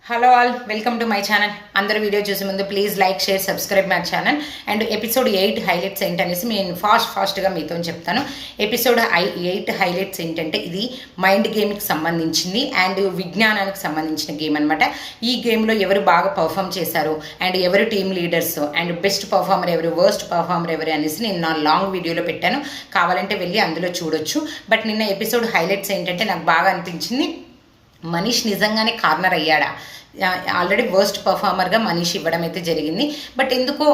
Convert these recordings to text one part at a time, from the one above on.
Hello all, welcome to my channel. అందరూ video చూసే ముందు please like, share, subscribe my channel. And episode 8 highlights ఏంటనేసి నేను ఫాస్ట్గా మీతో చెప్తాను. ఎపిసోడ్ 8 హైలైట్స్ ఏంటంటే ఇది మైండ్ గేమ్కి సంబంధించింది అండ్ విజ్ఞానానికి సంబంధించిన గేమ్ అనమాట. ఈ గేమ్లో ఎవరు బాగా పర్ఫామ్ చేశారు అండ్ ఎవరు team leaders and best performer ఎవరు, వర్స్ట్ పర్ఫార్మర్ ఎవరు అనేసి నేను నా లాంగ్ వీడియోలో పెట్టాను. కావాలంటే వెళ్ళి అందులో చూడొచ్చు. బట్ నిన్న ఎపిసోడ్ హైలైట్స్ ఏంటంటే నాకు బాగా అనిపించింది, మనీష్ నిజంగానే కార్నర్ అయ్యాడా. ఆల్రెడీ వర్స్ట్ పర్ఫార్మర్గా మనీష్ ఇవ్వడం అయితే జరిగింది. బట్ ఎందుకో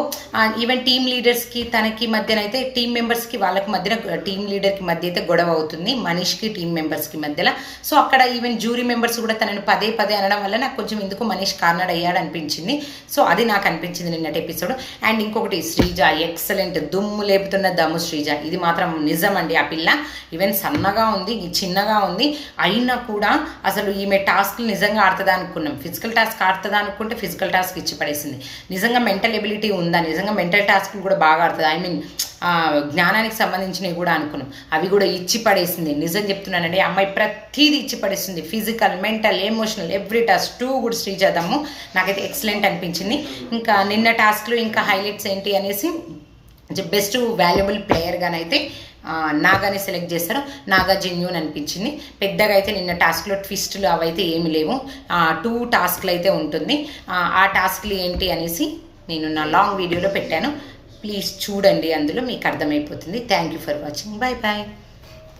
ఈవెన్ టీమ్ లీడర్స్కి తనకి మధ్యన అయితే టీమ్ మెంబర్స్కి వాళ్ళకి మధ్యన టీమ్ లీడర్కి మధ్య అయితే గొడవ అవుతుంది, మనీష్కి టీమ్ మెంబర్స్కి మధ్యలో. సో అక్కడ ఈవెన్ జ్యూరీ మెంబర్స్ కూడా తనని పదే అనడం వల్ల నాకు కొంచెం ఎందుకు మనీష్ కార్నర్ అయ్యాడు అనిపించింది. సో అది నాకు అనిపించింది నిన్నటి ఎపిసోడ్. అండ్ ఇంకొకటి, శ్రీజ ఎక్సలెంట్, దుమ్ము లేపుతున్న దమ్ము శ్రీజ. ఇది మాత్రం నిజం అండి. ఆ పిల్ల ఈవెన్ సన్నగా ఉంది, చిన్నగా ఉంది, అయినా కూడా అసలు ఈమె టాస్క్లు నిజంగా ఆడుతుందా అనుకున్నాం. ఫిజికల్ టాస్క్ ఆడుతుందా అనుకుంటే ఫిజికల్ టాస్క్ ఇచ్చి పడేసింది. నిజంగా మెంటల్ ఎబిలిటీ ఉందా, నిజంగా మెంటల్ టాస్క్లు కూడా బాగా ఆడుతుంది. ఐ మీన్ జ్ఞానానికి సంబంధించినవి కూడా అనుకున్నాం, అవి కూడా ఇచ్చి పడేసింది. నిజం చెప్తున్నానండి, అమ్మాయి ప్రతిదీ ఇచ్చి పడేస్తుంది. Physical, mental, emotional, every task too good Sreeja Dammu. నాకైతే ఎక్సలెంట్ అనిపించింది. ఇంకా నిన్న టాస్క్లో ఇంకా హైలైట్స్ ఏంటి అనేసి బెస్ట్ వాల్యుబుల్ ప్లేయర్గానైతే నాగాని సెలెక్ట్ చేస్తారు. నాగా జెన్యూన్ అనిపించింది. పెద్దగా అయితే నిన్న టాస్క్లో ట్విస్టులు అవైతే ఏమి లేవు. 2 టాస్క్లు అయితే ఉంటుంది. ఆ టాస్క్లు ఏంటి అనేసి నేను నా లాంగ్ వీడియోలో పెట్టాను. ప్లీజ్ చూడండి, అందులో మీకు అర్థమైపోతుంది. Thank you for watching. Bye bye.